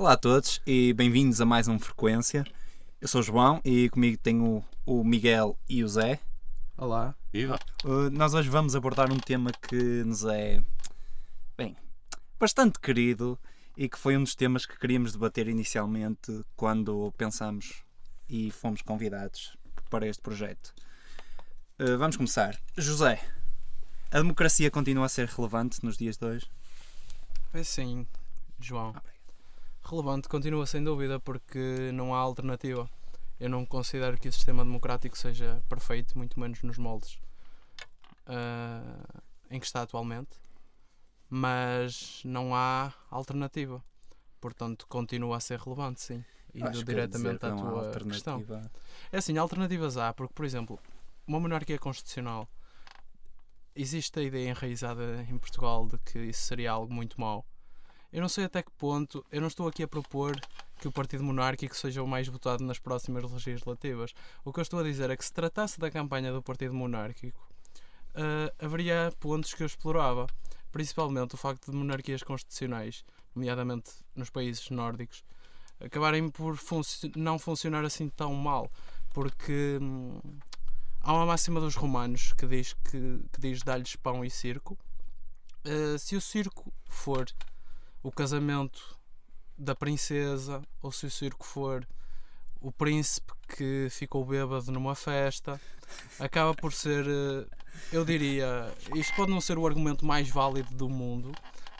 Olá a todos e bem-vindos a mais um Frequência. Eu sou o João e comigo tenho o Miguel e o Zé. Olá. Viva! Nós hoje vamos abordar um tema que nos é, bastante querido e que foi um dos temas que queríamos debater inicialmente quando pensamos e fomos convidados para este projeto. Vamos começar. José, a democracia continua a ser relevante nos dias de hoje? É sim, João. Relevante continua sem dúvida porque não há alternativa. Eu não considero que o sistema democrático seja perfeito, muito menos nos moldes em que está atualmente, mas não há alternativa. Portanto, continua a ser relevante, sim. Indo diretamente à tua questão. É assim, alternativas há, porque, por exemplo, uma monarquia constitucional, existe a ideia enraizada em Portugal de que isso seria algo muito mau. Eu não sei até que ponto, eu não estou aqui a propor que o Partido Monárquico seja o mais votado nas próximas legislativas. O que eu estou a dizer é que se tratasse da campanha do Partido Monárquico, haveria pontos que eu explorava. Principalmente o facto de monarquias constitucionais, nomeadamente nos países nórdicos, acabarem por não funcionar assim tão mal. Porque há uma máxima dos romanos que diz dar-lhes pão e circo. Se o circo for o casamento da princesa, ou se o circo for o príncipe que ficou bêbado numa festa, acaba por ser, eu diria, isto pode não ser o argumento mais válido do mundo,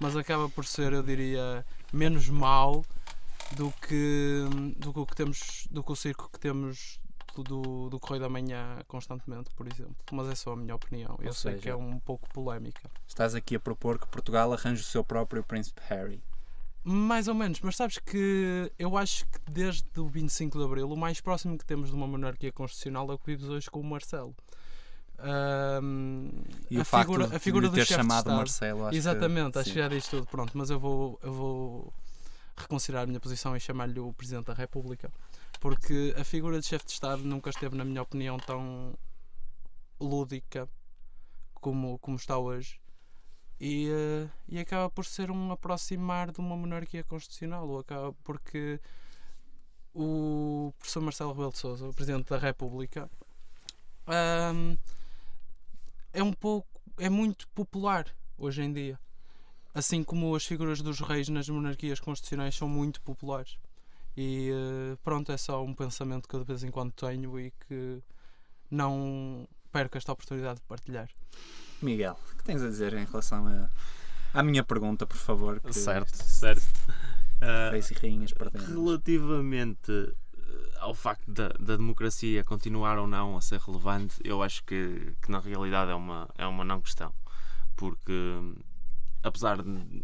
mas acaba por ser, eu diria, menos mau do que o circo que temos do Correio da Manhã constantemente, por exemplo. Mas é só a minha opinião. Eu sei que é um pouco polémica. Estás aqui a propor que Portugal arranje o seu próprio Príncipe Harry. Mais ou menos, mas sabes que eu acho que desde o 25 de Abril o mais próximo que temos de uma monarquia constitucional é o que vives hoje com o Marcelo. E a figura do ter chamado Marcelo, acho exatamente, acho que já diz tudo. Pronto, mas eu vou reconsiderar a minha posição e chamar-lhe o Presidente da República, porque a figura de chefe de Estado nunca esteve, na minha opinião, tão lúdica como está hoje. E acaba por ser um aproximar de uma monarquia constitucional, ou acaba porque o professor Marcelo Rebelo de Sousa, o Presidente da República, é muito popular hoje em dia, assim como as figuras dos reis nas monarquias constitucionais são muito populares. E pronto, é só um pensamento que eu de vez em quando tenho e que não perco esta oportunidade de partilhar. Miguel, o que tens a dizer em relação à minha pergunta, por favor? Certo. Reis e rainhas perdemos. Relativamente ao facto da democracia continuar ou não a ser relevante, eu acho que na realidade é uma não questão. Porque, apesar de...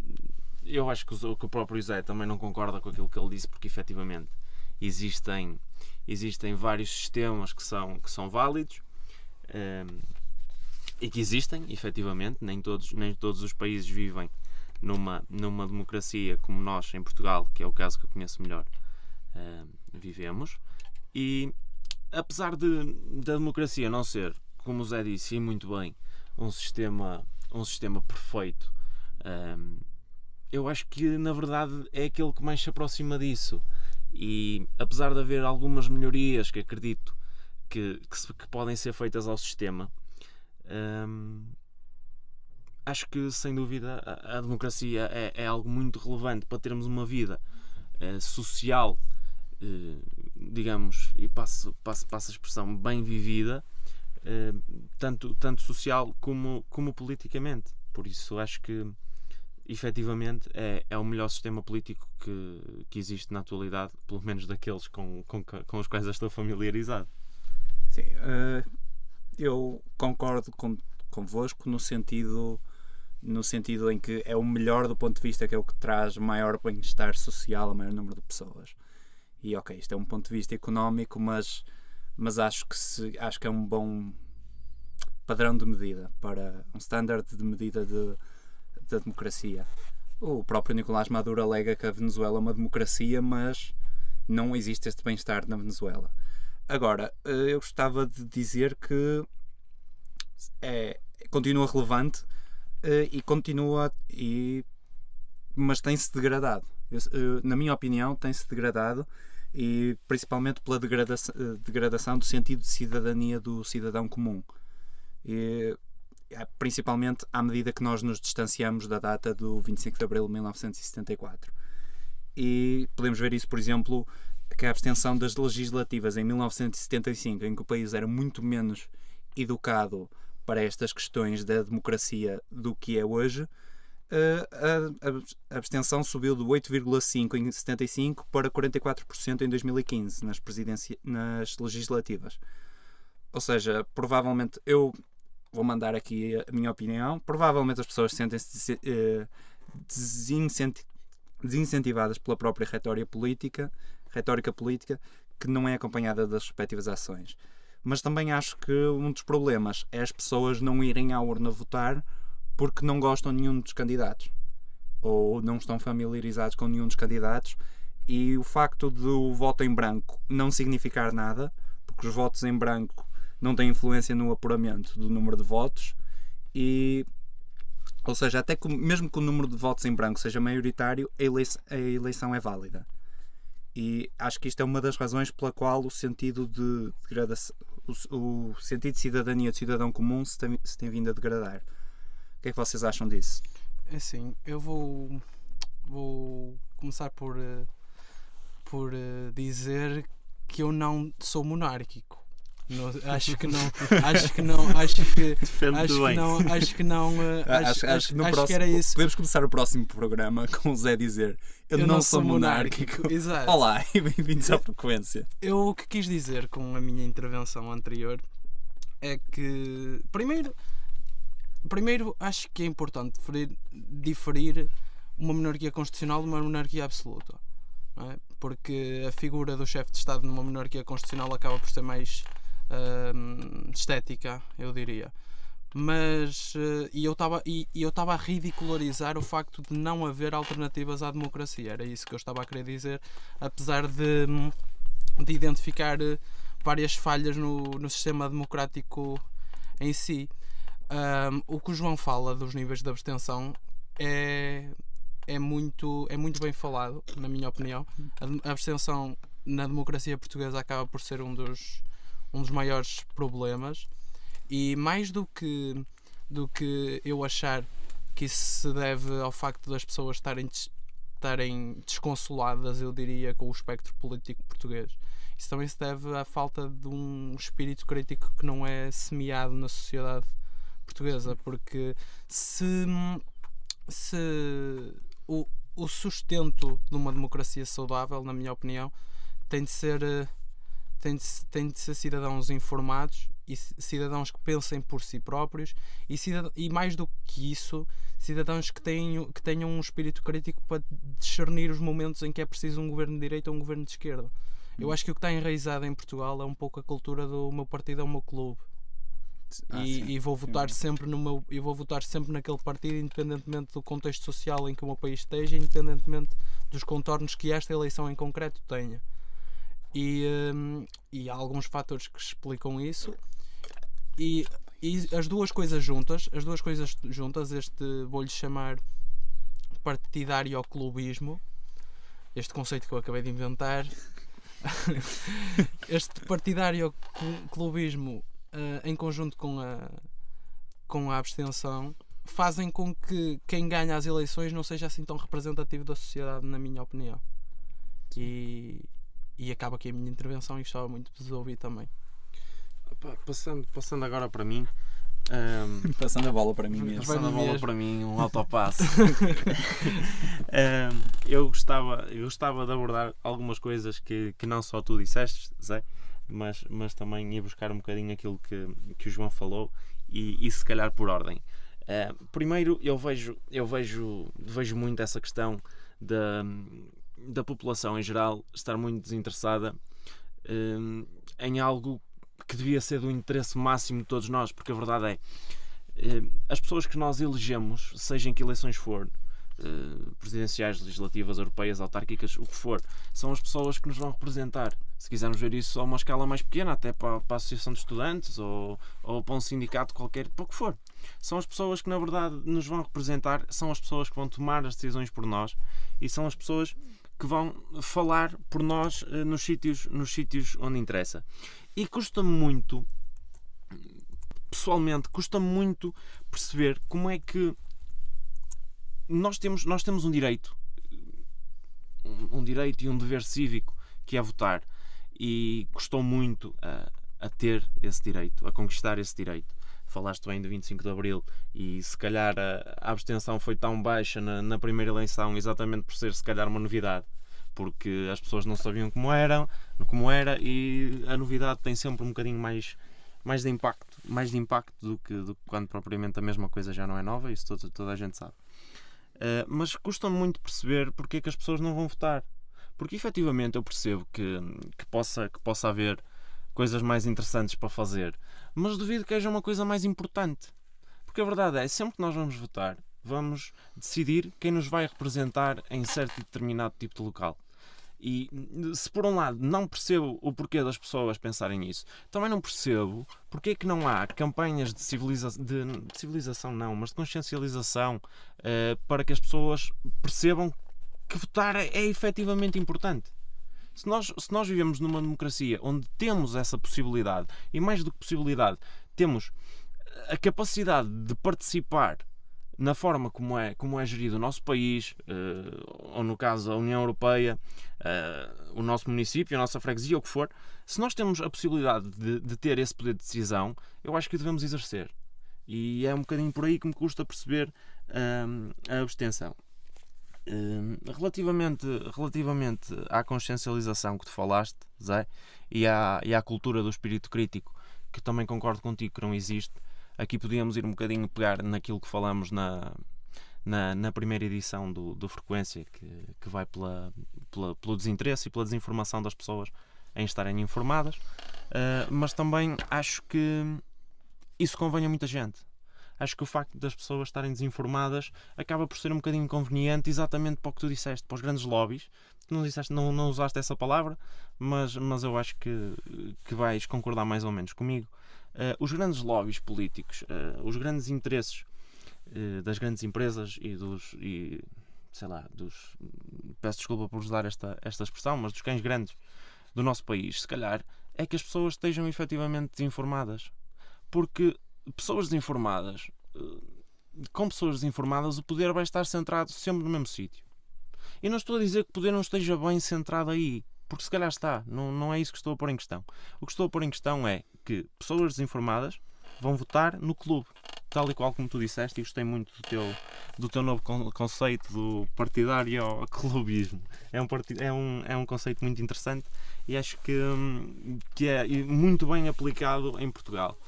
Eu acho que o próprio Zé também não concorda com aquilo que ele disse, porque efetivamente existem vários sistemas que são válidos, e que existem, efetivamente, nem todos os países vivem numa democracia como nós em Portugal, que é o caso que eu conheço melhor, vivemos. E apesar da democracia não ser, como o Zé disse, e muito bem, um sistema perfeito, eu acho que na verdade é aquele que mais se aproxima disso. E apesar de haver algumas melhorias que acredito que podem ser feitas ao sistema, acho que sem dúvida a democracia é algo muito relevante para termos uma vida social, digamos, e passo a expressão, bem vivida, tanto social como politicamente. Por isso acho que efetivamente é o melhor sistema político que existe na atualidade, pelo menos daqueles com os quais eu estou familiarizado. Sim, eu concordo convosco no sentido em que é o melhor do ponto de vista que é o que traz maior bem-estar social a maior número de pessoas. E ok, isto é um ponto de vista económico, mas acho que é um bom padrão de medida, para um standard de medida da democracia. O próprio Nicolás Maduro alega que a Venezuela é uma democracia, mas não existe este bem-estar na Venezuela. Agora, eu gostava de dizer que continua relevante mas tem-se degradado. Na minha opinião, tem-se degradado, e principalmente pela degradação do sentido de cidadania do cidadão comum. E, principalmente à medida que nós nos distanciamos da data do 25 de Abril de 1974. E podemos ver isso, por exemplo, que a abstenção das legislativas em 1975, em que o país era muito menos educado para estas questões da democracia do que é hoje, a abstenção subiu de 8,5% em 75 para 44% em 2015 nas legislativas. Ou seja, provavelmente, eu vou mandar aqui a minha opinião, provavelmente as pessoas sentem-se desincentivadas pela própria retórica política que não é acompanhada das respectivas ações. Mas também acho que um dos problemas é as pessoas não irem à urna votar porque não gostam de nenhum dos candidatos ou não estão familiarizados com nenhum dos candidatos, e o facto do voto em branco não significar nada, porque os votos em branco não têm influência no apuramento do número de votos, ou seja, até que mesmo que o número de votos em branco seja maioritário, a eleição é válida. E acho que isto é uma das razões pela qual o sentido de degradação, o sentido de cidadania do cidadão comum se tem vindo a degradar. O que é que vocês acham disso? É assim, eu vou começar por dizer que eu não sou monárquico. Acho que era isso. Podemos começar o próximo programa com o Zé dizer: eu não sou monárquico. Exato. Olá e bem-vindos à Frequência. Eu o que quis dizer com a minha intervenção anterior é que primeiro acho que é importante diferir uma monarquia constitucional de uma monarquia absoluta, não é? Porque a figura do chefe de Estado numa monarquia constitucional acaba por ser mais estética, eu diria. Mas eu estava a ridicularizar o facto de não haver alternativas à democracia. Era isso que eu estava a querer dizer, apesar de identificar várias falhas no sistema democrático em si. O que o João fala dos níveis de abstenção é muito bem falado, na minha opinião. A abstenção na democracia portuguesa acaba por ser um dos maiores problemas, e mais do que eu achar que isso se deve ao facto das pessoas estarem desconsoladas, eu diria, com o espectro político português, isso também se deve à falta de um espírito crítico que não é semeado na sociedade portuguesa, porque se o sustento de uma democracia saudável, na minha opinião, tem de ser cidadãos informados e cidadãos que pensem por si próprios, e mais do que isso, cidadãos que tenham um espírito crítico para discernir os momentos em que é preciso um governo de direita ou um governo de esquerda. Eu acho que o que está enraizado em Portugal é um pouco a cultura do meu partido é o meu clube. E vou votar sempre naquele partido, independentemente do contexto social em que o meu país esteja, independentemente dos contornos que esta eleição em concreto tenha. E há alguns fatores que explicam isso, e as duas coisas juntas, este vou-lhe chamar partidário ao clubismo, este conceito que eu acabei de inventar, este partidário ao clubismo, em conjunto com a abstenção, fazem com que quem ganha as eleições não seja assim tão representativo da sociedade, na minha opinião. E acaba aqui a minha intervenção, e gostava muito de vos ouvir também. Passando agora para mim, passando a bola para mim mesmo. Passando a bola para mim, um autopasse. Eu gostava de abordar algumas coisas que não só tu disseste, Zé, mas também ir buscar um bocadinho aquilo que o João falou, e se calhar por ordem. Primeiro, eu vejo muito essa questão da população em geral estar muito desinteressada em algo que devia ser do interesse máximo de todos nós, porque a verdade é, as pessoas que nós elegemos, seja em que eleições for, presidenciais, legislativas, europeias, autárquicas, o que for, são as pessoas que nos vão representar. Se quisermos ver isso a uma escala mais pequena, até para a associação de estudantes ou para um sindicato qualquer, para o que for, são as pessoas que na verdade nos vão representar, são as pessoas que vão tomar as decisões por nós e são as pessoas que vão falar por nós nos sítios onde interessa. E custa-me muito, pessoalmente, custa-me muito perceber como é que nós temos um direito e um dever cívico, que é votar, e custou muito a ter esse direito, a conquistar esse direito. Falaste bem do 25 de Abril e se calhar a abstenção foi tão baixa na primeira eleição exatamente por ser se calhar uma novidade, porque as pessoas não sabiam como era, e a novidade tem sempre um bocadinho mais de impacto do que quando propriamente a mesma coisa já não é nova, isso toda a gente sabe. Mas custa-me muito perceber porque é que as pessoas não vão votar, porque efetivamente eu percebo que possa haver coisas mais interessantes para fazer, mas duvido que haja uma coisa mais importante, porque a verdade é, sempre que nós vamos votar, vamos decidir quem nos vai representar em certo e determinado tipo de local. E se por um lado não percebo o porquê das pessoas pensarem nisso, também não percebo porque é que não há campanhas de civilização não, mas de consciencialização para que as pessoas percebam que votar é efetivamente importante. Se nós vivemos numa democracia onde temos essa possibilidade, e mais do que possibilidade, temos a capacidade de participar na forma como é gerido o nosso país, ou no caso a União Europeia, o nosso município, a nossa freguesia, o que for, se nós temos a possibilidade de ter esse poder de decisão, eu acho que o devemos exercer. E é um bocadinho por aí que me custa perceber a abstenção. Relativamente à consciencialização que tu falaste, Zé, e à cultura do espírito crítico, que também concordo contigo que não existe. Aqui podíamos ir um bocadinho pegar naquilo que falamos na primeira edição do Frequência, que vai pelo desinteresse e pela desinformação das pessoas em estarem informadas, mas também acho que isso convém a muita gente. Acho que o facto das pessoas estarem desinformadas acaba por ser um bocadinho inconveniente, exatamente para o que tu disseste, para os grandes lobbies. Não usaste essa palavra, mas eu acho que vais concordar mais ou menos comigo. Os grandes lobbies políticos, os grandes interesses das grandes empresas peço desculpa por usar esta expressão, mas dos cães grandes do nosso país, se calhar, é que as pessoas estejam efetivamente desinformadas. Porque com pessoas desinformadas, o poder vai estar centrado sempre no mesmo sítio. E não estou a dizer que o poder não esteja bem centrado aí, porque se calhar está, não é isso que estou a pôr em questão. O que estou a pôr em questão é que pessoas desinformadas vão votar no clube, tal e qual como tu disseste, e gostei muito do teu novo conceito do partidário ao clubismo. É um conceito muito interessante e acho que é muito bem aplicado em Portugal.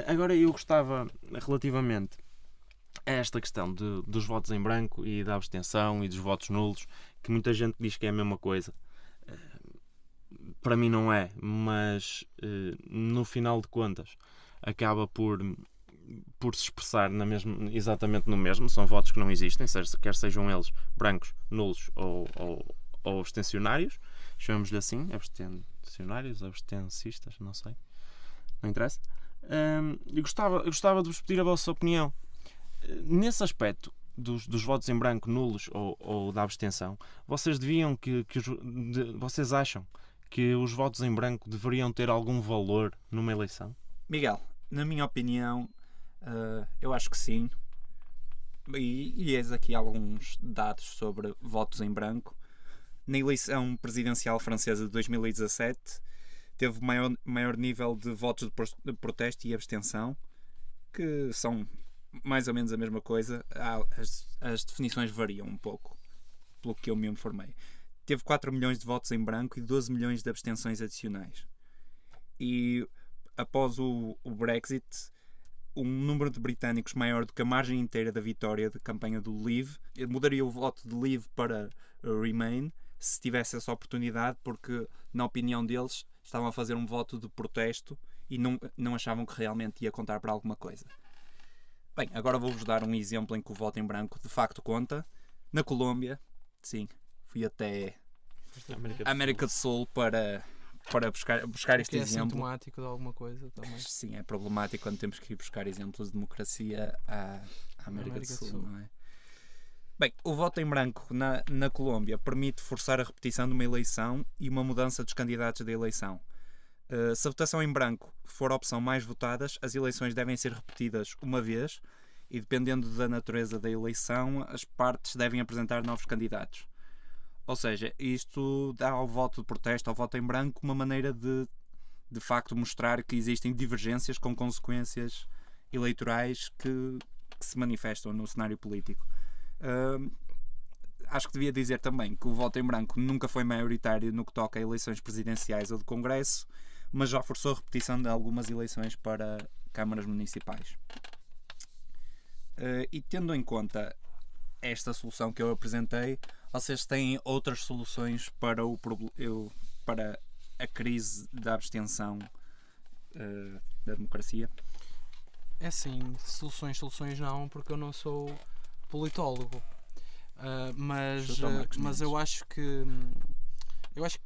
Agora eu gostava, relativamente a esta questão dos votos em branco e da abstenção e dos votos nulos, que muita gente diz que é a mesma coisa. Para mim não é, mas no final de contas acaba por se expressar exatamente no mesmo. São votos que não existem, quer sejam eles brancos, nulos ou abstencionários, chamamos-lhe assim, abstencionários, abstencistas, não sei, não interessa. Eu gostava de vos pedir a vossa opinião nesse aspecto dos votos em branco, nulos ou da abstenção. Vocês vocês acham que os votos em branco deveriam ter algum valor numa eleição? Miguel, na minha opinião, eu acho que sim. E eis aqui alguns dados sobre votos em branco. Na eleição presidencial francesa de 2017 teve maior nível de votos de protesto e abstenção, que são mais ou menos a mesma coisa. As definições variam um pouco, pelo que eu me informei. Teve 4 milhões de votos em branco e 12 milhões de abstenções adicionais. E após o Brexit, um número de britânicos maior do que a margem inteira da vitória da campanha do Leave mudaria o voto de Leave para Remain se tivesse essa oportunidade, porque na opinião deles estavam a fazer um voto de protesto e não achavam que realmente ia contar para alguma coisa. Bem, agora vou-vos dar um exemplo em que o voto em branco de facto conta, Na Colômbia, sim, fui até a América do Sul para buscar este exemplo. É sintomático de alguma coisa também. Sim, é problemático quando temos que ir buscar exemplos de democracia à América do Sul, não é? Bem, o voto em branco na Colômbia permite forçar a repetição de uma eleição e uma mudança dos candidatos da eleição. Se a votação em branco for a opção mais votada, as eleições devem ser repetidas uma vez e, dependendo da natureza da eleição, as partes devem apresentar novos candidatos. Ou seja, isto dá ao voto de protesto, ao voto em branco, uma maneira de facto mostrar que existem divergências com consequências eleitorais que se manifestam no cenário político. Acho que devia dizer também que o voto em branco nunca foi maioritário no que toca a eleições presidenciais ou de Congresso, mas já forçou a repetição de algumas eleições para câmaras municipais. E tendo em conta esta solução que eu apresentei, vocês têm outras soluções para a crise da abstenção da democracia? É assim, soluções não, porque eu não sou politólogo. Mas eu acho que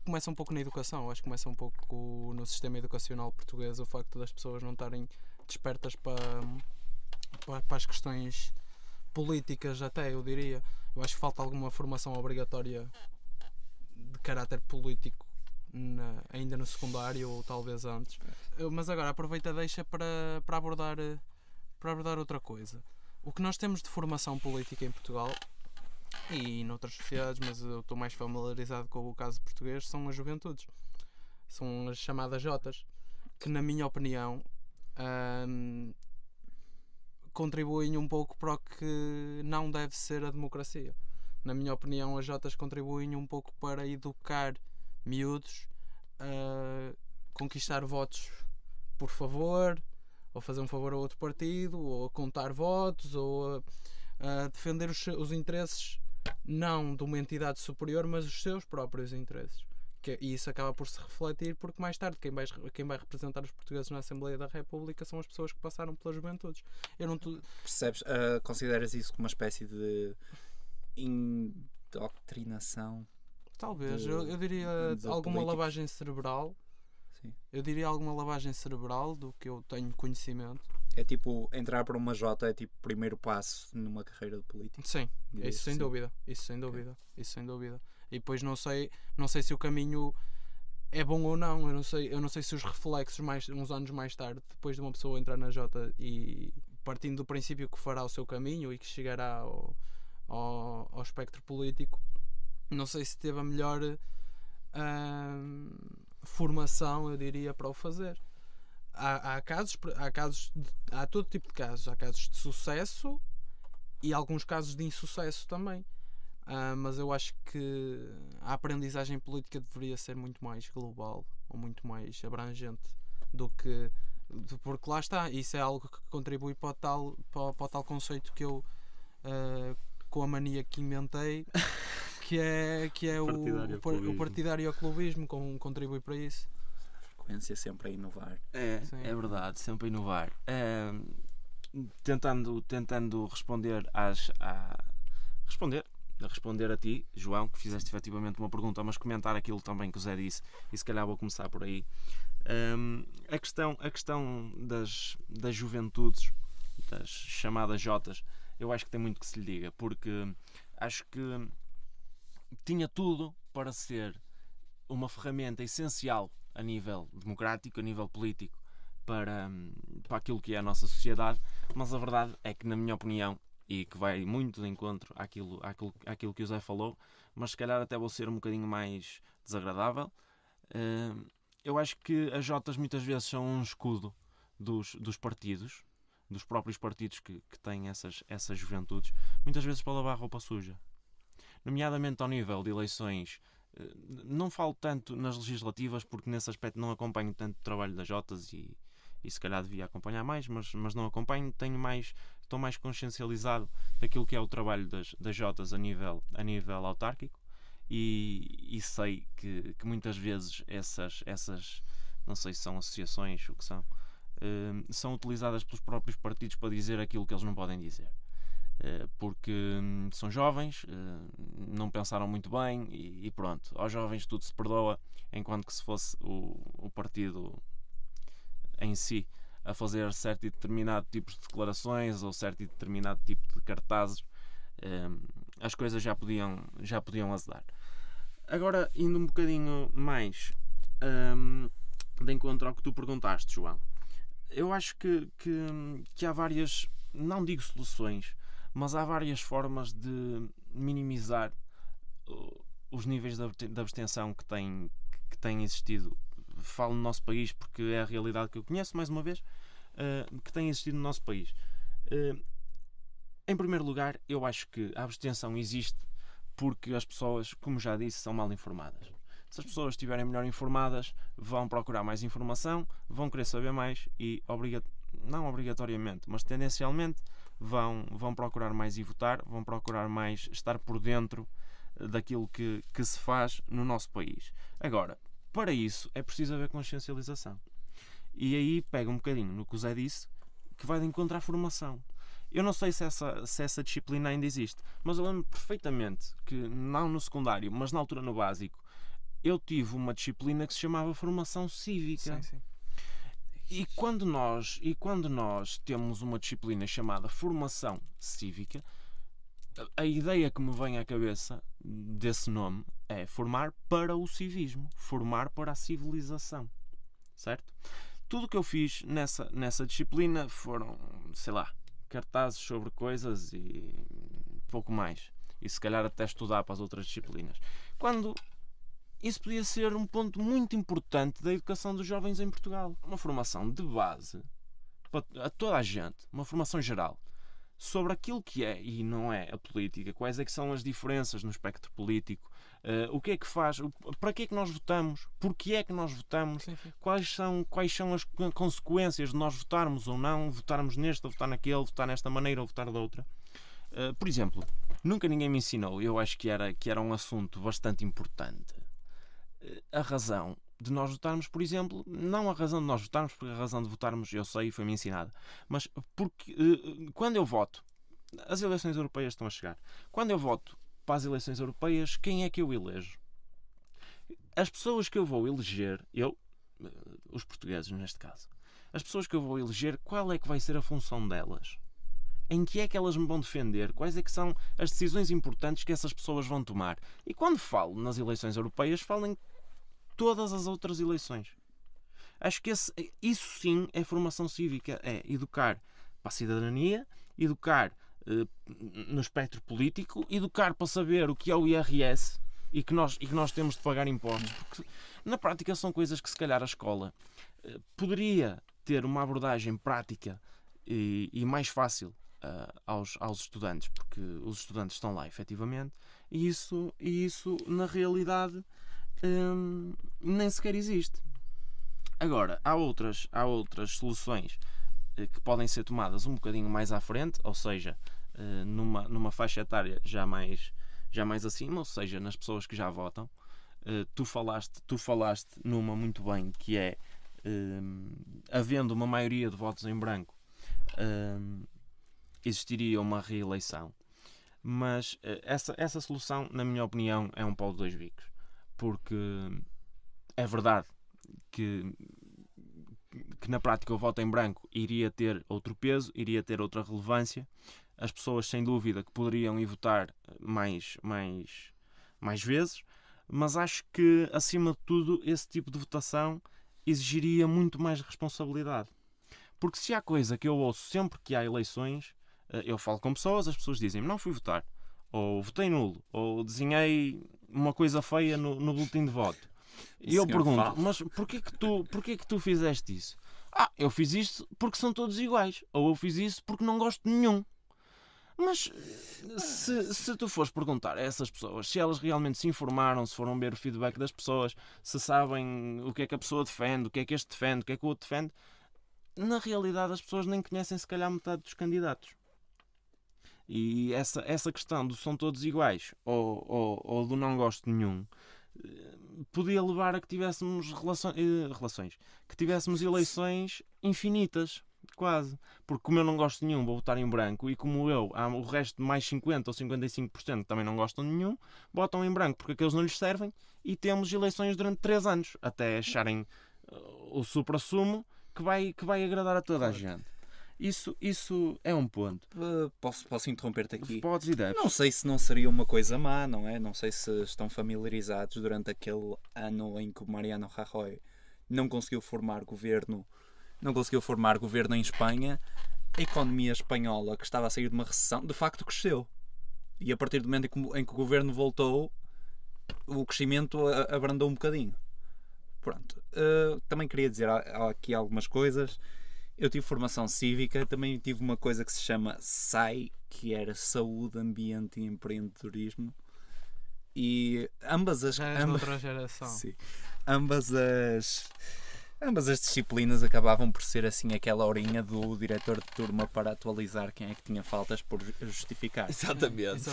começa um pouco na educação. Eu acho que começa um pouco no sistema educacional português, o facto das pessoas não estarem despertas para as questões políticas, até eu diria. Eu acho que falta alguma formação obrigatória de caráter político ainda no secundário ou talvez antes. Mas agora aproveita e deixa para abordar outra coisa. O que nós temos de formação política em Portugal e noutras sociedades, mas eu estou mais familiarizado com o caso português, são as juventudes. São as chamadas Jotas, que na minha opinião contribuem um pouco para o que não deve ser a democracia. Na minha opinião, as Jotas contribuem um pouco para educar miúdos a conquistar votos por favor, ou fazer um favor a outro partido, ou a contar votos, ou a defender os interesses não de uma entidade superior, mas os seus próprios interesses. E isso acaba por se refletir, porque mais tarde quem vai representar os portugueses na Assembleia da República são as pessoas que passaram pelas juventudes. Percebes? Consideras isso como uma espécie de indoctrinação? Talvez, eu diria alguma lavagem cerebral. Sim. Eu diria alguma lavagem cerebral do que eu tenho conhecimento. É tipo, entrar para uma Jota é tipo o primeiro passo numa carreira de político. Sim, isso sem dúvida. Isso sem dúvida. E depois não sei se o caminho é bom ou não. Eu não sei se os reflexos uns anos mais tarde, depois de uma pessoa entrar na Jota e partindo do princípio que fará o seu caminho e que chegará ao espectro político, não sei se teve a melhor formação, eu diria, para o fazer. Há todo tipo de casos. Há casos de sucesso e alguns casos de insucesso também. Mas eu acho que a aprendizagem política deveria ser muito mais global ou muito mais abrangente do que. Porque lá está, isso é algo que contribui para o tal conceito que eu, com a mania que inventei, que é o partidário ao clubismo, contribui para isso. Frequência sempre a inovar. É verdade, sempre a inovar. Tentando responder responder a ti, João, que fizeste efetivamente uma pergunta, mas comentar aquilo também que o Zé disse, e se calhar vou começar por aí. A questão das juventudes, das chamadas Jotas, eu acho que tem muito que se lhe diga, porque acho que tinha tudo para ser uma ferramenta essencial a nível democrático, a nível político, para aquilo que é a nossa sociedade, mas a verdade é que, na minha opinião, e que vai muito de encontro àquilo que o Zé falou, mas se calhar até vou ser um bocadinho mais desagradável, eu acho que as Jotas muitas vezes são um escudo dos partidos, dos próprios partidos que têm essas juventudes, muitas vezes para lavar roupa suja. Nomeadamente ao nível de eleições, não falo tanto nas legislativas, porque nesse aspecto não acompanho tanto o trabalho das Jotas e se calhar devia acompanhar mais, mas não acompanho, estou mais consciencializado daquilo que é o trabalho das Jotas a nível autárquico e sei que muitas vezes essas não sei se são associações, o que são utilizadas pelos próprios partidos para dizer aquilo que eles não podem dizer. porque são jovens, não pensaram muito bem e pronto, aos jovens tudo se perdoa, enquanto que se fosse o partido em si a fazer certo e determinado tipo de declarações ou certo e determinado tipo de cartazes, as coisas já podiam azedar. Agora, indo um bocadinho mais de encontro ao que tu perguntaste, João, eu acho que há várias, não digo soluções, mas há várias formas de minimizar os níveis de abstenção que têm existido. Falo no nosso país porque é a realidade que eu conheço, mais uma vez, que tem existido no nosso país. Em primeiro lugar, eu acho que a abstenção existe porque as pessoas, como já disse, são mal informadas. Se as pessoas estiverem melhor informadas, vão procurar mais informação, vão querer saber mais e, não obrigatoriamente, mas tendencialmente, vão procurar mais e votar, vão procurar mais estar por dentro daquilo que se faz no nosso país. Agora, para isso é preciso haver consciencialização. E aí pega um bocadinho no que o Zé disse, que vai de encontro à formação. Eu não sei se essa disciplina ainda existe, mas eu lembro perfeitamente que, não no secundário, mas na altura no básico, eu tive uma disciplina que se chamava formação cívica. Sim. E quando nós temos uma disciplina chamada formação cívica, a ideia que me vem à cabeça desse nome é formar para o civismo, formar para a civilização, certo? Tudo o que eu fiz nessa disciplina foram, sei lá, cartazes sobre coisas e pouco mais. E se calhar até estudar para as outras disciplinas. Quando isso podia ser um ponto muito importante da educação dos jovens em Portugal. Uma formação de base a toda a gente, uma formação geral, sobre aquilo que é e não é a política, quais é que são as diferenças no espectro político, o que é que faz, para que é que nós votamos, porquê é que nós votamos, Sim. quais são as consequências de nós votarmos ou não, votarmos neste ou votar naquele, votar nesta maneira ou votar da outra. Por exemplo, nunca ninguém me ensinou, eu acho que era um assunto bastante importante, a razão de nós votarmos, por exemplo, não a razão de nós votarmos, porque a razão de votarmos, eu sei, foi-me ensinada, mas porque quando eu voto, as eleições europeias estão a chegar, quando eu voto para as eleições europeias, quem é que eu elejo? As pessoas que eu vou eleger, os portugueses neste caso, as pessoas que eu vou eleger, qual é que vai ser a função delas? Em que é que elas me vão defender? Quais é que são as decisões importantes que essas pessoas vão tomar? E quando falo nas eleições europeias, falo em todas as outras eleições. Acho que isso sim é formação cívica, é educar para a cidadania, educar no espectro político, educar para saber o que é o IRS e que nós temos de pagar impostos, porque na prática são coisas que se calhar a escola poderia ter uma abordagem prática e mais fácil aos estudantes, porque os estudantes estão lá efetivamente, e isso na realidade nem sequer existe. Agora, há outras soluções que podem ser tomadas um bocadinho mais à frente, ou seja, numa faixa etária já mais acima, ou seja, nas pessoas que já votam. Tu falaste numa muito bem, que é havendo uma maioria de votos em branco, existiria uma reeleição. Mas essa solução, na minha opinião, é um pau de dois bicos. Porque é verdade que na prática o voto em branco iria ter outro peso, iria ter outra relevância. As pessoas, sem dúvida, que poderiam ir votar mais vezes, mas acho que, acima de tudo, esse tipo de votação exigiria muito mais responsabilidade. Porque se há coisa que eu ouço sempre que há eleições, eu falo com pessoas, as pessoas dizem-me, não fui votar, ou votei nulo, ou desenhei uma coisa feia no boletim de voto. E eu pergunto, mas porquê que tu fizeste isso? Eu fiz isto porque são todos iguais, ou eu fiz isso porque não gosto de nenhum. Mas se tu fores perguntar a essas pessoas se elas realmente se informaram, se foram ver o feedback das pessoas, se sabem o que é que a pessoa defende, o que é que este defende, o que é que o outro defende, na realidade as pessoas nem conhecem se calhar metade dos candidatos. E essa questão do são todos iguais ou do não gosto de nenhum podia levar a que tivéssemos relações, que tivéssemos eleições infinitas, quase. Porque como eu não gosto de nenhum, vou votar em branco, e como há o resto mais 50% ou 55% que também não gostam de nenhum, votam em branco porque aqueles não lhes servem, e temos eleições durante 3 anos, até acharem o supra-sumo que vai agradar a toda a gente. Isso é um ponto. Posso interromper-te aqui? Podes e deves. Não sei se não seria uma coisa má, não é? Não sei se estão familiarizados durante aquele ano em que o Mariano Rajoy não conseguiu formar governo em Espanha. A economia espanhola, que estava a sair de uma recessão, de facto cresceu. E a partir do momento em que o governo voltou, o crescimento abrandou um bocadinho. Pronto. Também queria dizer aqui algumas coisas. Eu tive formação cívica, também tive uma coisa que se chama SAI, que era Saúde, Ambiente e Empreendedorismo. E ambas as... outra geração. Sim. Ambas as disciplinas acabavam por ser assim aquela horinha do diretor de turma para atualizar quem é que tinha faltas por justificar. Exatamente.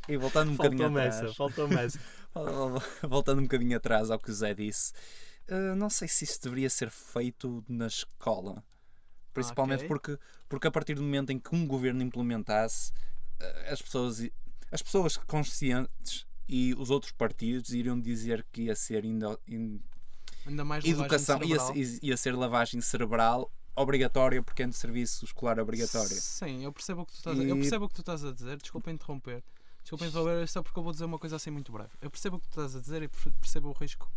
E voltando um bocadinho atrás... Faltou-me essa. Voltando um bocadinho atrás ao que o Zé disse... não sei se isso deveria ser feito na escola, principalmente porque a partir do momento em que um governo implementasse, as pessoas conscientes e os outros partidos iriam dizer que ia ser ainda mais educação, ia ser lavagem cerebral obrigatória, porque é de serviço escolar obrigatório. Sim, eu percebo o que tu estás a dizer. Desculpa interromper, só porque eu vou dizer uma coisa assim muito breve. Eu percebo o que tu estás a dizer e percebo o risco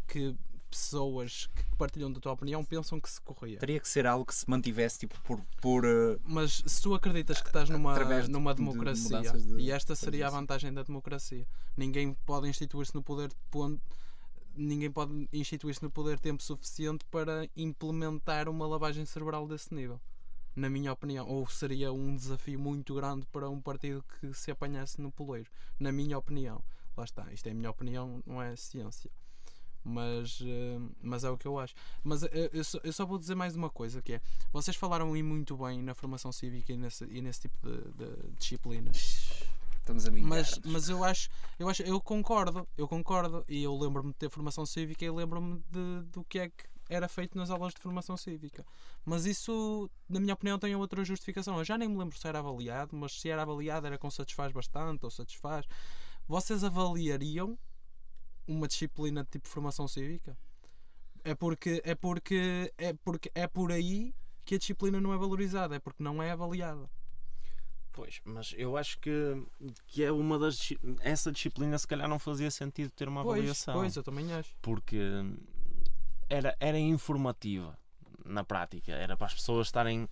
que pessoas que partilham da tua opinião pensam que se corria. Teria que ser algo que se mantivesse tipo por mas se tu acreditas que estás numa democracia, e esta seria a vantagem da democracia, ninguém pode instituir-se no poder tempo suficiente para implementar uma lavagem cerebral desse nível, na minha opinião. Ou seria um desafio muito grande para um partido que se apanhasse no poleiro, na minha opinião. Lá está, isto é a minha opinião, não é ciência. Mas é o que eu acho. Mas eu só vou dizer mais uma coisa, que é: vocês falaram aí muito bem na formação cívica e nesse tipo de disciplinas. Estamos a vingar. Mas eu concordo, e eu lembro-me de ter formação cívica e lembro-me do que é que era feito nas aulas de formação cívica. Mas isso, na minha opinião, tem outra justificação. Eu já nem me lembro se era avaliado, mas se era avaliado era com satisfaz bastante ou satisfaz. Vocês avaliariam uma disciplina de tipo formação cívica? É por aí que a disciplina não é valorizada, é porque não é avaliada. Pois, mas eu acho que é uma das... Essa disciplina se calhar não fazia sentido ter uma avaliação. Pois, eu também acho. Porque era informativa na prática, era para as pessoas estarem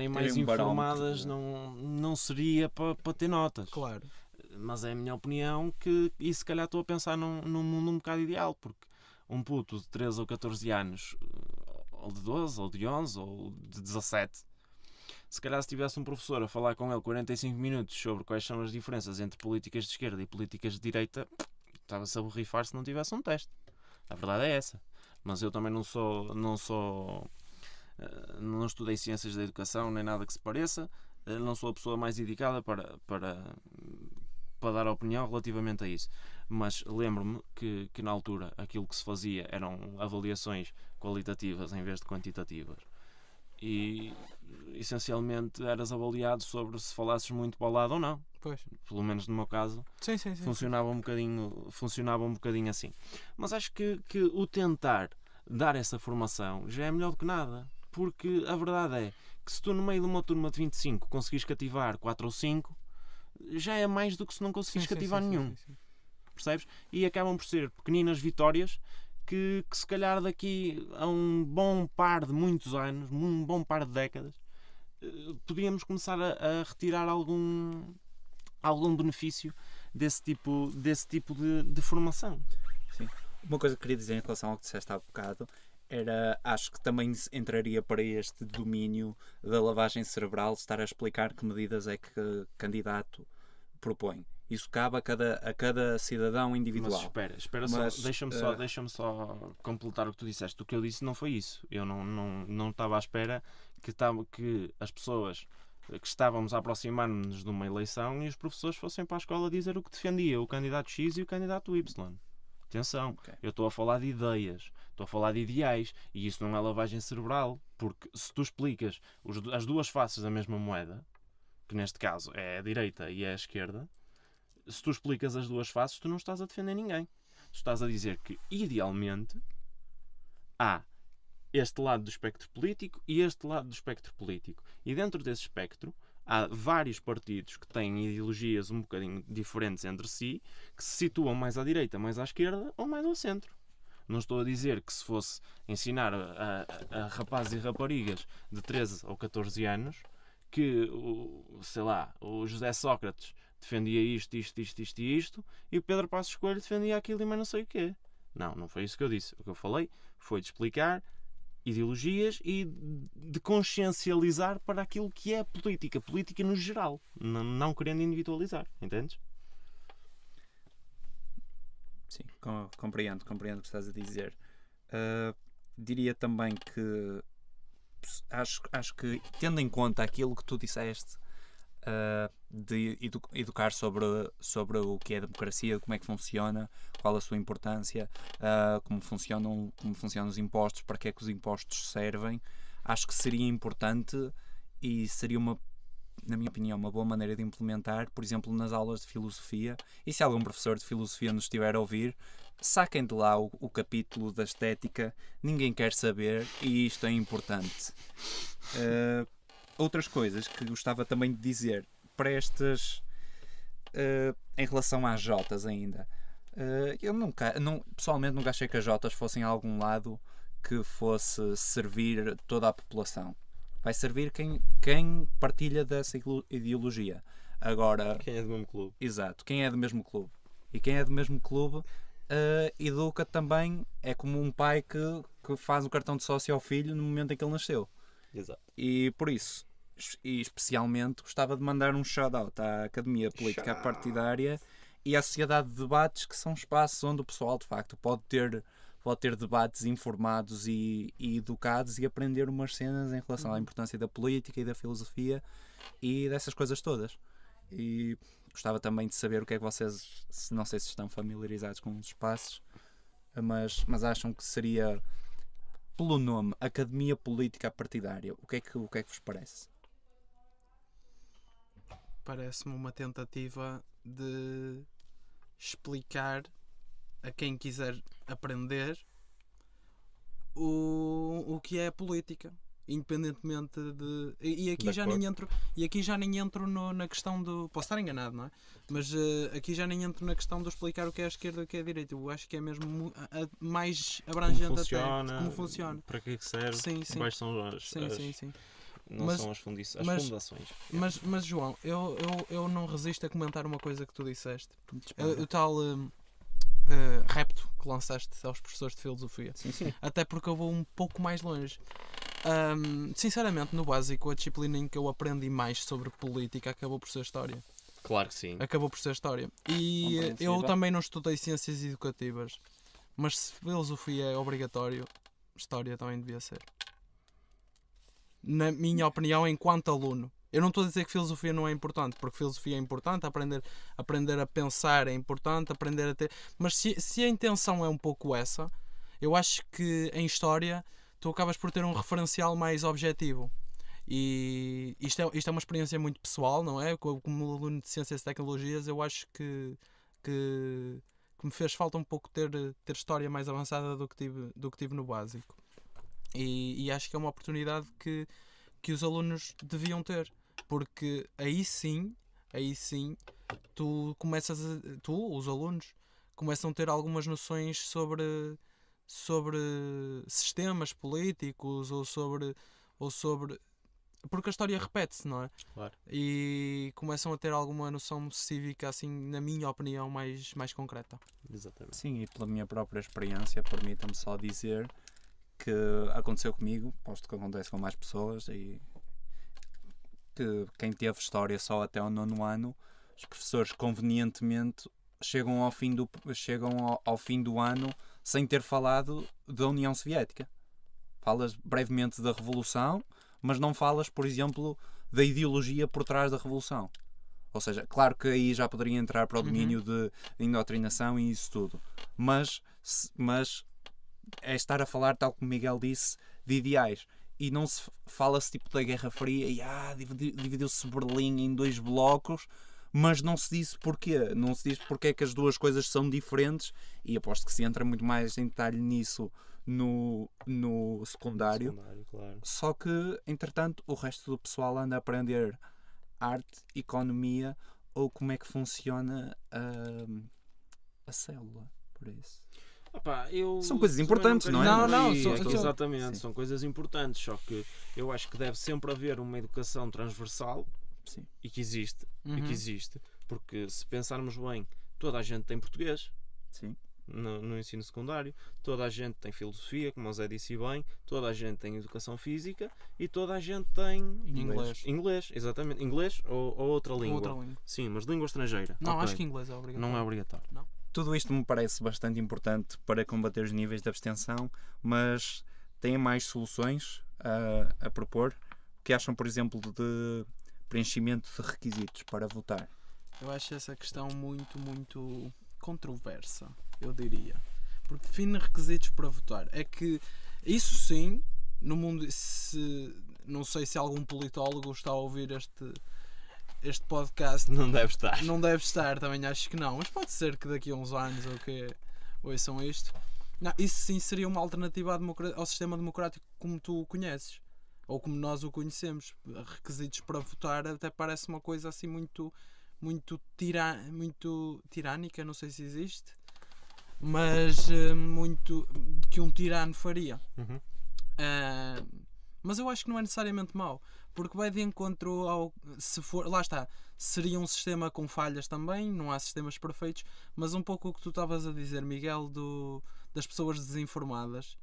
mais informadas, não seria para ter notas. Claro. Mas é a minha opinião que, e se calhar estou a pensar num mundo um bocado ideal, porque um puto de 13 ou 14 anos, ou de 12, ou de 11, ou de 17, se calhar se tivesse um professor a falar com ele 45 minutos sobre quais são as diferenças entre políticas de esquerda e políticas de direita, estava-se a borrifar se não tivesse um teste. A verdade é essa. Mas eu também não estudei ciências da educação nem nada que se pareça, não sou a pessoa mais indicada para dar opinião relativamente a isso, mas lembro-me que na altura aquilo que se fazia eram avaliações qualitativas em vez de quantitativas, e essencialmente eras avaliado sobre se falasses muito para o lado ou não. Pois. Pelo menos no meu caso. Sim. Funcionava um bocadinho assim. Mas acho que o tentar dar essa formação já é melhor do que nada, porque a verdade é que se tu no meio de uma turma de 25 conseguires cativar 4 ou 5, já é mais do que se não conseguires cativar nenhum. Sim. Percebes? E acabam por ser pequeninas vitórias que se calhar daqui a um bom par de muitos anos, um bom par de décadas, podíamos começar a retirar algum benefício desse tipo de formação. Sim. Uma coisa que queria dizer em relação ao que disseste há bocado era, acho que também entraria para este domínio da lavagem cerebral estar a explicar que medidas é que o candidato propõe. Isso cabe a cada cidadão individual. Mas espera só, deixa-me só completar o que tu disseste. O que eu disse não foi isso. Eu não estava à espera que as pessoas que estávamos a aproximar-nos de uma eleição e os professores fossem para a escola dizer o que defendia o candidato X e o candidato Y. Atenção, eu estou a falar de ideias, estou a falar de ideais, e isso não é lavagem cerebral, porque se tu explicas as duas faces da mesma moeda, que neste caso é a direita e é a esquerda, se tu explicas as duas faces, tu não estás a defender ninguém. Tu estás a dizer que, idealmente, há este lado do espectro político e este lado do espectro político. E dentro desse espectro, há vários partidos que têm ideologias um bocadinho diferentes entre si, que se situam mais à direita, mais à esquerda ou mais ao centro. Não estou a dizer que se fosse ensinar a rapazes e raparigas de 13 ou 14 anos que, sei lá, o José Sócrates defendia isto e o Pedro Passos Coelho defendia aquilo e mais não sei o quê. Não foi isso que eu disse. O que eu falei foi de explicar ideologias e de consciencializar para aquilo que é a política no geral, não querendo individualizar, entendes? Sim, compreendo o que estás a dizer. Diria também que acho que, tendo em conta aquilo que tu disseste, de educar sobre o que é a democracia, como é que funciona, qual a sua importância, como funcionam os impostos, para que é que os impostos servem, acho que seria importante e seria na minha opinião, uma boa maneira de implementar, por exemplo, nas aulas de filosofia. E se algum professor de filosofia nos estiver a ouvir, saquem de lá o capítulo da estética. Ninguém quer saber e isto é importante. Outras coisas que gostava também de dizer para estas, em relação às jotas ainda. Eu pessoalmente nunca achei que as jotas fossem a algum lado que fosse servir toda a população. Vai servir quem partilha dessa ideologia. Agora, quem é do mesmo clube. Exato, quem é do mesmo clube. E quem é do mesmo clube educa também, é como um pai que faz o cartão de sócio ao filho no momento em que ele nasceu. Exato. E por isso, e especialmente, gostava de mandar um shout-out à Academia Política Partidária e à Sociedade de Debates, que são espaços onde o pessoal, de facto, pode ter debates informados e educados e aprender umas cenas em relação à importância da política e da filosofia e dessas coisas todas. E gostava também de saber o que é que vocês, não sei se estão familiarizados com os espaços, mas acham que seria, pelo nome, Academia Política Partidária. O que é que vos parece? Parece-me uma tentativa de explicar a quem quiser aprender o que é a política, independentemente de... E aqui já nem entro na questão do... Posso estar enganado, não é? Mas aqui já nem entro na questão de explicar o que é a esquerda e o que é a direita. Eu acho que é mesmo mais abrangente como funciona. Para que serve? Sim. Quais são as... Sim. São as fundações. Mas João, eu não resisto a comentar uma coisa que tu disseste. O tal... repto que lançaste aos professores de filosofia. Sim. Até porque eu vou um pouco mais longe. Sinceramente, no básico, a disciplina em que eu aprendi mais sobre política acabou por ser História. Claro que sim. Acabou por ser História. E eu também não estudei Ciências Educativas, mas se filosofia é obrigatório, História também devia ser. Na minha opinião, enquanto aluno. Eu não estou a dizer que filosofia não é importante, porque filosofia é importante, aprender a pensar é importante, aprender a ter... Mas se a intenção é um pouco essa, eu acho que em História tu acabas por ter um referencial mais objetivo. E isto é uma experiência muito pessoal, não é? Como aluno de Ciências e Tecnologias, eu acho que me fez falta um pouco ter História mais avançada do que tive no básico. E acho que é uma oportunidade que os alunos deviam ter, porque aí sim os alunos começam a ter algumas noções sobre sistemas políticos ou sobre porque a história repete-se, não é? Claro. E começam a ter alguma noção cívica, assim, na minha opinião, mais concreta. Exatamente. Sim, e pela minha própria experiência, permita-me só dizer que aconteceu comigo, posto que acontece com mais pessoas, e que quem teve História só até o 9º ano, os professores convenientemente chegam ao fim do ano sem ter falado da União Soviética. Falas brevemente da Revolução, mas não falas, por exemplo, da ideologia por trás da Revolução. Ou seja, claro que aí já poderia entrar para o domínio de indoctrinação e isso tudo. Mas é estar a falar, tal como Miguel disse, de ideais. E não se fala-se tipo da Guerra Fria e dividiu-se Berlim em 2 blocos, mas não se diz porquê. Não se diz porque é que as duas coisas são diferentes, e aposto que se entra muito mais em detalhe nisso no secundário. Claro. Só que, entretanto, o resto do pessoal anda a aprender arte, economia ou como é que funciona a célula, por isso. São coisas importantes, não é? Exatamente, são coisas importantes, só que eu acho que deve sempre haver uma educação transversal. Sim. E que existe, porque se pensarmos bem, toda a gente tem português. Sim. No ensino secundário, toda a gente tem filosofia, como o Zé disse bem, toda a gente tem educação física e toda a gente tem inglês, exatamente, inglês ou outra língua. Sim, mas língua estrangeira. Não, acho que inglês é obrigatório. Não é obrigatório. Não. Tudo isto me parece bastante importante para combater os níveis de abstenção, mas têm mais soluções a propor? O que acham, por exemplo, de preenchimento de requisitos para votar? Eu acho essa questão muito, muito controversa, eu diria. Porque define requisitos para votar. É que isso sim, no mundo, não sei se algum politólogo está a ouvir este podcast. Não deve estar. Não deve estar, também acho que não. Mas pode ser que daqui a uns anos ou que ouçam isto. Não, isso sim seria uma alternativa ao sistema democrático como tu o conheces. Ou como nós o conhecemos. Requisitos para votar até parece uma coisa assim muito tirânica, não sei se existe, mas muito que um tirano faria. Mas eu acho que não é necessariamente mau, porque vai de encontro ao, se for, lá está, seria um sistema com falhas também, não há sistemas perfeitos, mas um pouco o que tu estavas a dizer, Miguel, das pessoas desinformadas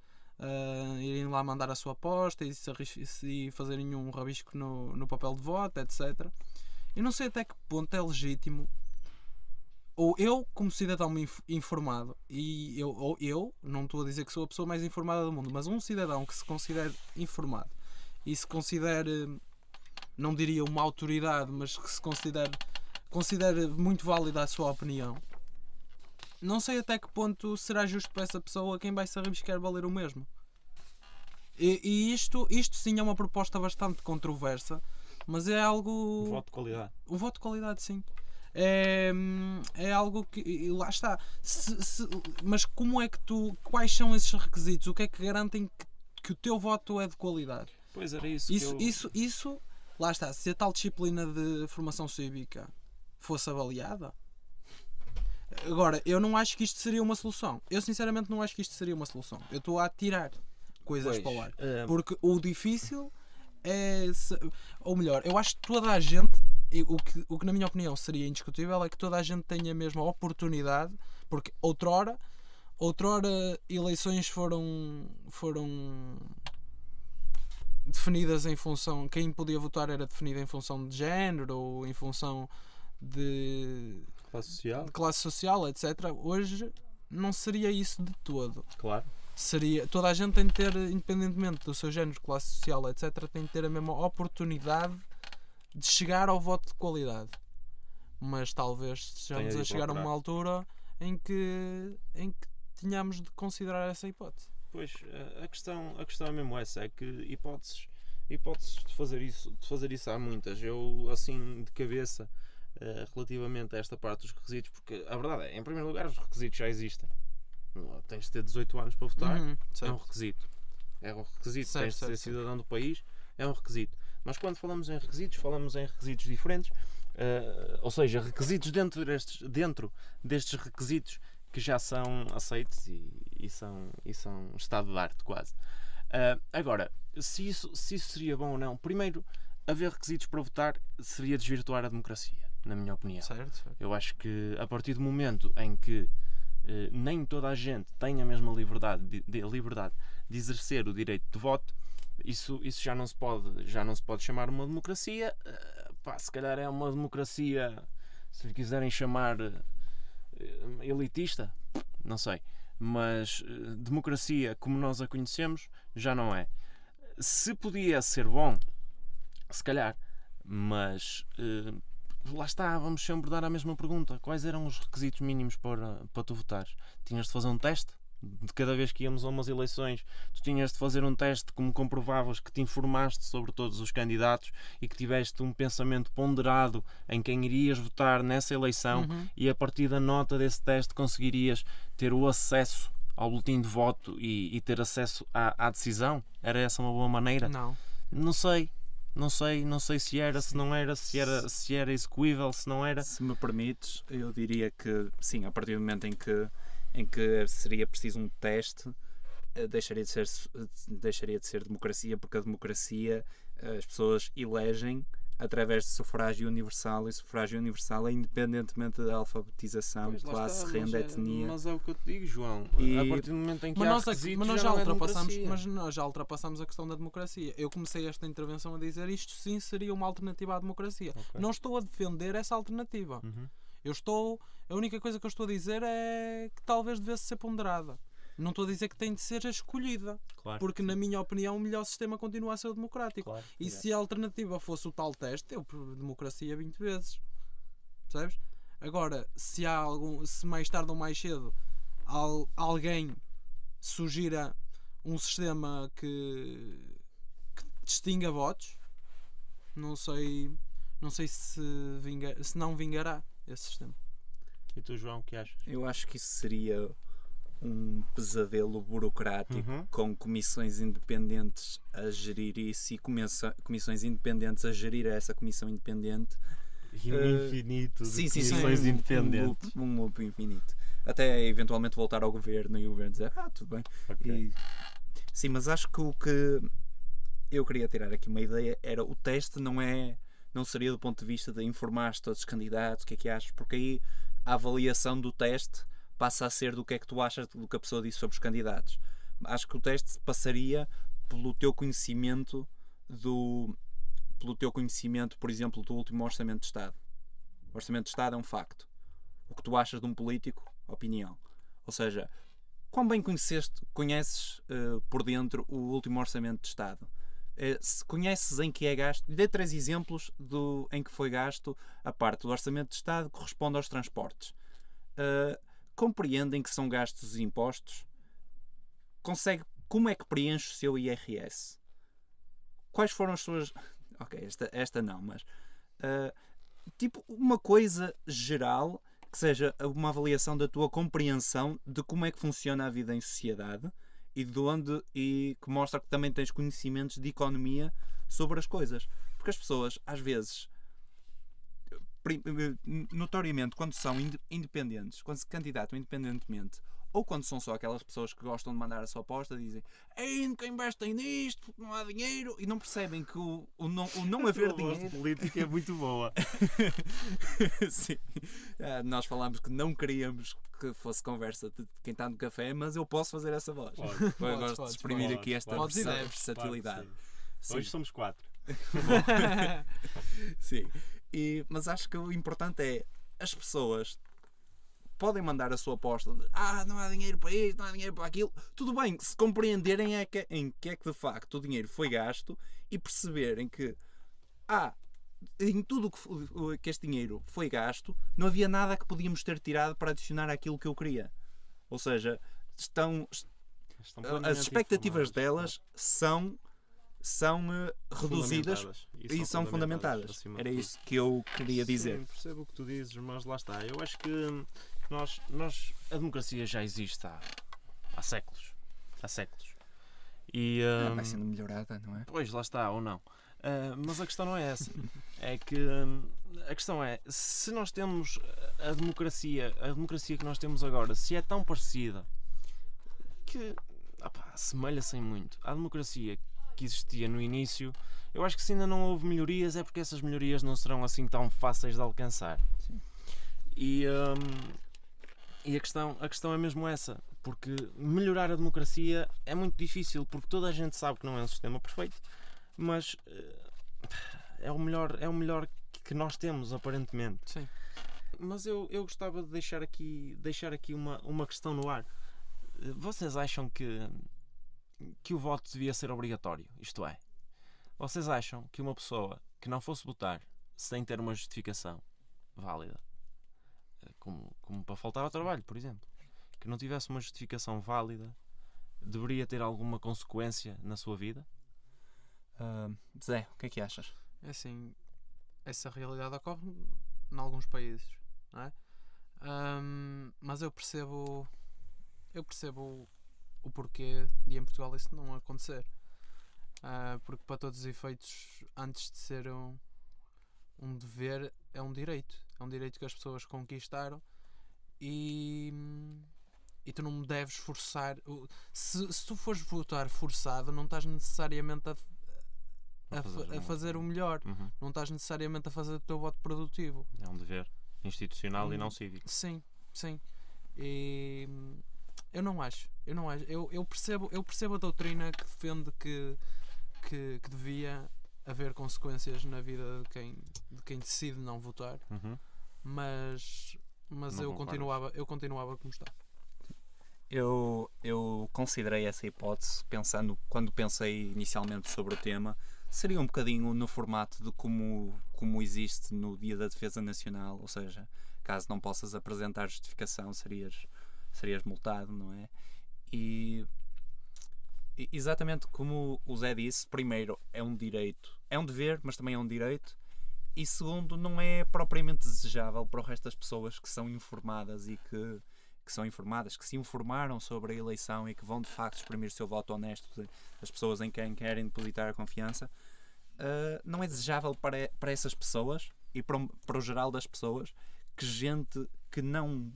irem lá mandar a sua aposta e fazerem um rabisco no papel de voto, etc. Eu não sei até que ponto é legítimo, ou eu, como cidadão informado, e eu não estou a dizer que sou a pessoa mais informada do mundo, mas um cidadão que se considere informado e se considere, não diria uma autoridade, mas que se considere muito válida a sua opinião, não sei até que ponto será justo para essa pessoa quem vai se arriscar valer o mesmo. E isto sim é uma proposta bastante controversa, mas é algo... O voto de qualidade. O voto de qualidade, sim. É algo que... Lá está. Mas como é que quais são esses requisitos? O que é que garantem que o teu voto é de qualidade? Pois era isso. Isso lá está. Se a tal disciplina de formação cívica fosse avaliada... Agora, eu não acho que isto seria uma solução. Eu sinceramente não acho que isto seria uma solução. Eu estou a tirar coisas para o ar. Porque o difícil... ou melhor, eu acho que toda a gente, o que na minha opinião seria indiscutível, é que toda a gente tenha a mesma oportunidade, porque outrora eleições foram definidas em função, quem podia votar era definido em função de género ou em função de classe social, etc. Hoje não seria isso de todo. Claro. Toda a gente tem de ter, independentemente do seu género, classe social, etc., tem de ter a mesma oportunidade de chegar ao voto de qualidade. Mas talvez estejamos a chegar a uma altura em que tenhamos de considerar essa hipótese. Pois, a questão é mesmo essa, é que hipóteses de fazer isso há muitas. Eu, assim, de cabeça, relativamente a esta parte dos requisitos, porque a verdade é, em primeiro lugar, os requisitos já existem. Tens de ter 18 anos para votar, é um requisito. Tens de ser cidadão do país, é um requisito. Mas quando falamos em requisitos diferentes, ou seja, requisitos dentro destes requisitos que já são aceitos e são estado de arte quase. Agora, se isso seria bom ou não, primeiro, haver requisitos para votar seria desvirtuar a democracia, na minha opinião. Certo. Eu acho que a partir do momento em que nem toda a gente tem a mesma liberdade de exercer o direito de voto, isso já não se pode chamar uma democracia. Se calhar é uma democracia, se lhe quiserem chamar elitista, não sei, mas democracia como nós a conhecemos já não é. Se podia ser bom, se calhar, mas lá está, vamos sempre dar a mesma pergunta. Quais eram os requisitos mínimos para tu votares? Tinhas de fazer um teste? De cada vez que íamos a umas eleições, tu tinhas de fazer um teste como comprovavas que te informaste sobre todos os candidatos e que tiveste um pensamento ponderado em quem irias votar nessa eleição, e a partir da nota desse teste conseguirias ter o acesso ao boletim de voto e ter acesso à decisão? Era essa uma boa maneira? Não sei se era, se não era, se era execuível, se não era. Se me permites, eu diria que sim, a partir do momento em que seria preciso um teste, deixaria de ser democracia, porque a democracia, as pessoas elegem através de sufrágio universal, e sufrágio universal é independentemente da alfabetização, pois, classe, renda, etnia. Mas é o que eu te digo, João. A partir do momento em que há requisitos, nós já ultrapassamos a questão da democracia. Eu comecei esta intervenção a dizer isto sim seria uma alternativa à democracia. Não estou a defender essa alternativa. A única coisa que eu estou a dizer é que talvez devesse ser ponderada. Não estou a dizer que tem de ser escolhida, porque na minha opinião o melhor sistema continua a ser o democrático. E se a alternativa fosse o tal teste, eu por democracia 20 vezes. Percebes? Agora, se mais tarde ou mais cedo alguém sugira um sistema que distinga votos, não sei se não vingará esse sistema. E tu, João, o que achas? Eu acho que isso seria um pesadelo burocrático, com comissões independentes a gerir isso e comissões independentes a gerir essa comissão independente. E um infinito de comissões independentes. Um loop infinito. Até eventualmente voltar ao governo e o governo dizer, tudo bem. Sim, mas acho que o que eu queria tirar aqui uma ideia era o teste não seria do ponto de vista de informar todos os candidatos, o que é que achas, porque aí a avaliação do teste passa a ser do que é que tu achas do que a pessoa disse sobre os candidatos. Acho que o teste passaria pelo teu conhecimento por exemplo, do último Orçamento de Estado. O Orçamento de Estado é um facto. O que tu achas de um político, opinião. Ou seja, quão bem conheces por dentro o último Orçamento de Estado? Se conheces em que é gasto, dê 3 exemplos em que foi gasto a parte do Orçamento de Estado que corresponde aos transportes. Compreendem que são gastos os impostos? Como é que preenche o seu IRS? Quais foram as suas... Ok, esta não, mas tipo uma coisa geral que seja uma avaliação da tua compreensão de como é que funciona a vida em sociedade e que mostra que também tens conhecimentos de economia sobre as coisas, porque as pessoas às vezes notoriamente quando são independentes, quando se candidatam independentemente, ou quando são só aquelas pessoas que gostam de mandar a sua aposta, dizem nunca investem nisto porque não há dinheiro, e não percebem que o não haver dinheiro... A política é muito boa. Sim. Nós falámos que não queríamos que fosse conversa de quem está no café, mas eu posso fazer essa voz. Eu gosto de exprimir aqui esta versatilidade. Hoje somos 4. Sim. Mas acho que o importante é as pessoas podem mandar a sua aposta de não há dinheiro para isto, não há dinheiro para aquilo. Tudo bem, se compreenderem em que é que de facto o dinheiro foi gasto e perceberem que em tudo que este dinheiro foi gasto, não havia nada que podíamos ter tirado para adicionar àquilo que eu queria. Ou seja, as expectativas delas são reduzidas e são fundamentadas. Era isso que eu queria dizer. Sim, percebo o que tu dizes, mas lá está. Eu acho que a democracia já existe há séculos. E, vai sendo melhorada, não é? Pois, lá está, ou não. Mas a questão não é essa. É que a questão é, se nós temos a democracia que nós temos agora, se é tão parecida que assemelha-se muito à democracia que existia no início, eu acho que se ainda não houve melhorias é porque essas melhorias não serão assim tão fáceis de alcançar. Sim. E a questão é mesmo essa, porque melhorar a democracia é muito difícil, porque toda a gente sabe que não é um sistema perfeito, mas é o melhor que nós temos, aparentemente. Sim. Mas eu gostava de deixar aqui uma questão no ar. Vocês acham que o voto devia ser obrigatório? Isto é, vocês acham que uma pessoa que não fosse votar sem ter uma justificação válida, como para faltar ao trabalho, por exemplo, que não tivesse uma justificação válida, deveria ter alguma consequência na sua vida? Zé, o que é que achas? É assim, essa realidade ocorre em alguns países, não é? Mas eu percebo o porquê de em Portugal isso não acontecer. Porque para todos os efeitos, antes de ser um dever, é um direito. É um direito que as pessoas conquistaram e tu não me deves forçar. Se tu fores votar forçado, não estás necessariamente a fazer o melhor. Não estás necessariamente a fazer o teu voto produtivo. É um dever institucional e não cívico. Sim. E eu não acho. Eu percebo a doutrina que defende que devia haver consequências na vida de quem decide não votar. Mas eu continuava como está. Eu considerei essa hipótese quando pensei inicialmente sobre o tema, seria um bocadinho no formato de como existe no Dia da Defesa Nacional, ou seja, caso não possas apresentar justificação, serias multado, não é? E exatamente como o Zé disse, primeiro, é um direito, é um dever, mas também é um direito, e segundo, não é propriamente desejável para o resto das pessoas que são informadas e que se informaram sobre a eleição e que vão de facto exprimir o seu voto honesto das pessoas em quem querem depositar a confiança. Não é desejável para essas pessoas e para o geral das pessoas que gente que não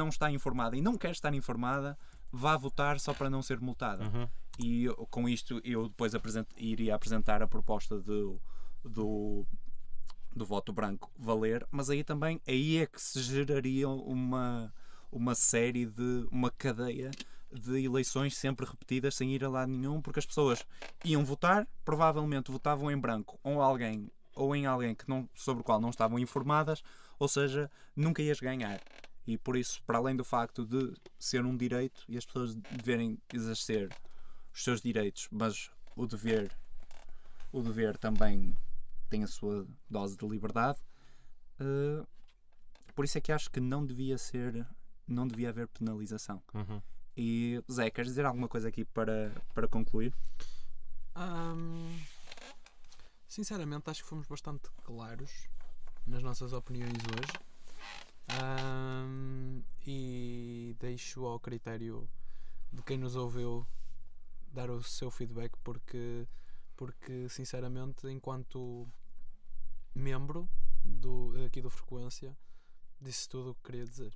está informada e não quer estar informada vá votar só para não ser multada. E com isto eu depois iria apresentar a proposta do voto branco valer, mas aí é que se geraria uma cadeia de eleições sempre repetidas sem ir a lado nenhum, porque as pessoas iam votar, provavelmente votavam em branco ou em alguém sobre o qual não estavam informadas, ou seja, nunca ias ganhar. E por isso, para além do facto de ser um direito e as pessoas deverem exercer os seus direitos, mas o dever também tem a sua dose de liberdade, por isso é que acho que não devia haver penalização. E Zé, queres dizer alguma coisa aqui para concluir? Sinceramente, acho que fomos bastante claros nas nossas opiniões hoje. E deixo ao critério de quem nos ouviu dar o seu feedback, porque sinceramente, enquanto membro aqui do Frequência, disse tudo o que queria dizer.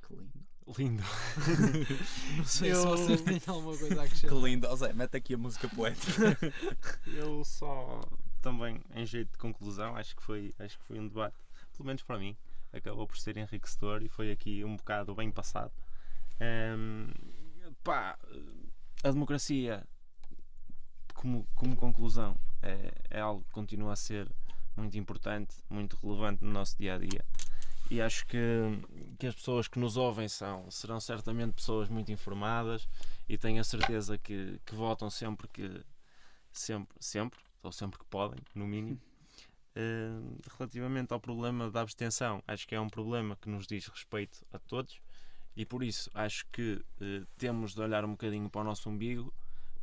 Que lindo. Lindo. Não sei se vocês têm alguma coisa a acrescentar. Que lindo. Zé, mete aqui a música poética. Eu só, também em jeito de conclusão, acho que foi um debate, pelo menos para mim, acabou por ser enriquecedor e foi aqui um bocado bem passado. A democracia, como conclusão, é algo que continua a ser muito importante, muito relevante no nosso dia a dia. E acho que as pessoas que nos ouvem serão certamente pessoas muito informadas e tenho a certeza que votam sempre que podem, no mínimo. Relativamente ao problema da abstenção, acho que é um problema que nos diz respeito a todos e por isso acho que temos de olhar um bocadinho para o nosso umbigo,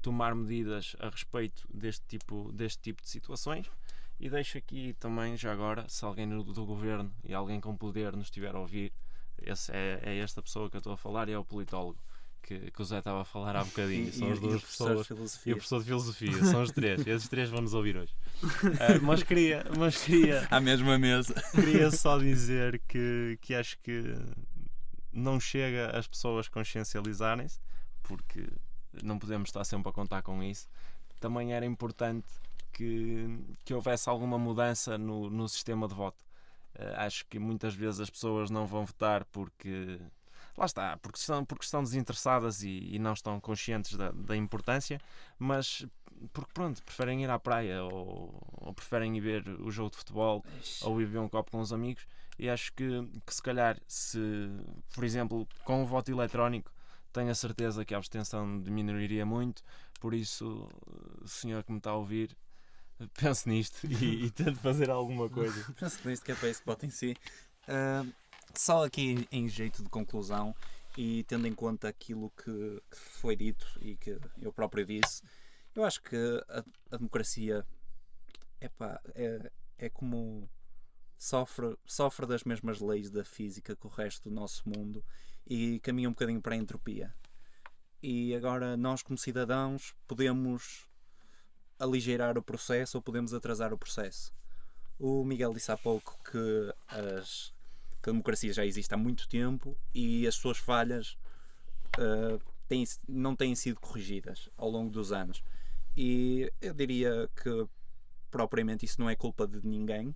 tomar medidas a respeito deste tipo de situações. E deixo aqui também, já agora, se alguém do governo e alguém com poder nos estiver a ouvir, é esta pessoa que eu estou a falar e é o politólogo que o Zé estava a falar há bocadinho. São as duas pessoas. E o professor de filosofia. São os três. Esses três vão nos ouvir hoje. Mas queria à mesma mesa. Queria só dizer que acho que não chega as pessoas consciencializarem-se, porque não podemos estar sempre a contar com isso. Também era importante que houvesse alguma mudança no sistema de voto. Acho que muitas vezes as pessoas não vão votar porque estão desinteressadas e não estão conscientes da importância, mas porque preferem ir à praia ou preferem ir ver o jogo de futebol ou ir beber um copo com os amigos. E acho que se calhar, por exemplo, com o voto eletrónico, tenho a certeza que a abstenção diminuiria muito. Por isso, o senhor que me está a ouvir, Penso nisto e tento fazer alguma coisa. Penso nisto, que é para isso que voto em si. Só aqui em jeito de conclusão e tendo em conta aquilo que foi dito e que eu próprio disse, eu acho que a democracia é como sofre das mesmas leis da física que o resto do nosso mundo e caminha um bocadinho para a entropia. E agora nós, como cidadãos, podemos aligeirar o processo ou podemos atrasar o processo. O Miguel disse há pouco que a democracia já existe há muito tempo e as suas falhas não têm sido corrigidas ao longo dos anos. E eu diria que propriamente isso não é culpa de ninguém,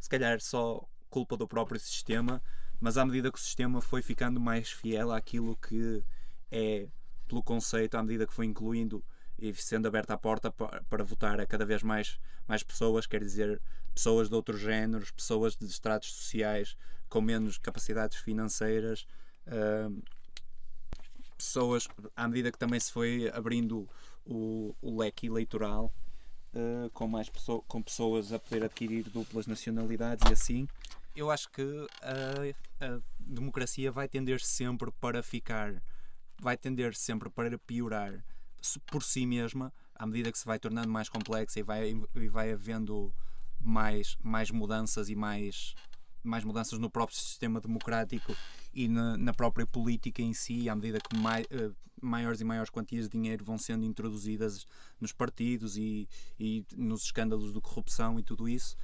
se calhar é só culpa do próprio sistema, mas à medida que o sistema foi ficando mais fiel àquilo que é pelo conceito, à medida que foi incluindo e sendo aberta a porta para votar a cada vez mais pessoas, quer dizer, pessoas de outros géneros, pessoas de estratos sociais com menos capacidades financeiras, pessoas, à medida que também se foi abrindo o leque eleitoral, com pessoas a poder adquirir duplas nacionalidades e assim, eu acho que a democracia vai tender sempre para piorar por si mesma, à medida que se vai tornando mais complexa e vai havendo mais mudanças e mais mudanças no próprio sistema democrático e na própria política em si, à medida que maiores e maiores quantias de dinheiro vão sendo introduzidas nos partidos e nos escândalos de corrupção e tudo isso,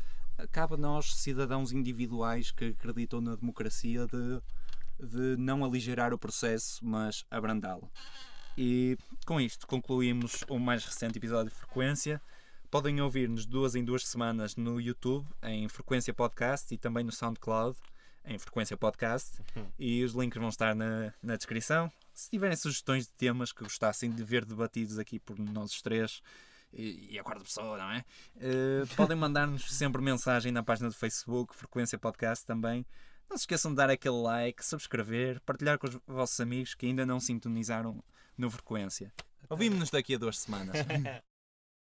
cabe a nós, cidadãos individuais que acreditam na democracia, de não aligeirar o processo, mas abrandá-lo. E com isto concluímos o mais recente episódio de Frequência. Podem ouvir-nos 2 em 2 semanas no YouTube, em Frequência Podcast, e também no SoundCloud, em Frequência Podcast. E os links vão estar na descrição. Se tiverem sugestões de temas que gostassem de ver debatidos aqui por nós três e a quarta pessoa, não é? Podem mandar-nos sempre mensagem na página do Facebook, Frequência Podcast também. Não se esqueçam de dar aquele like, subscrever, partilhar com os vossos amigos que ainda não sintonizaram no Frequência. Ouvimos-nos daqui a 2 semanas.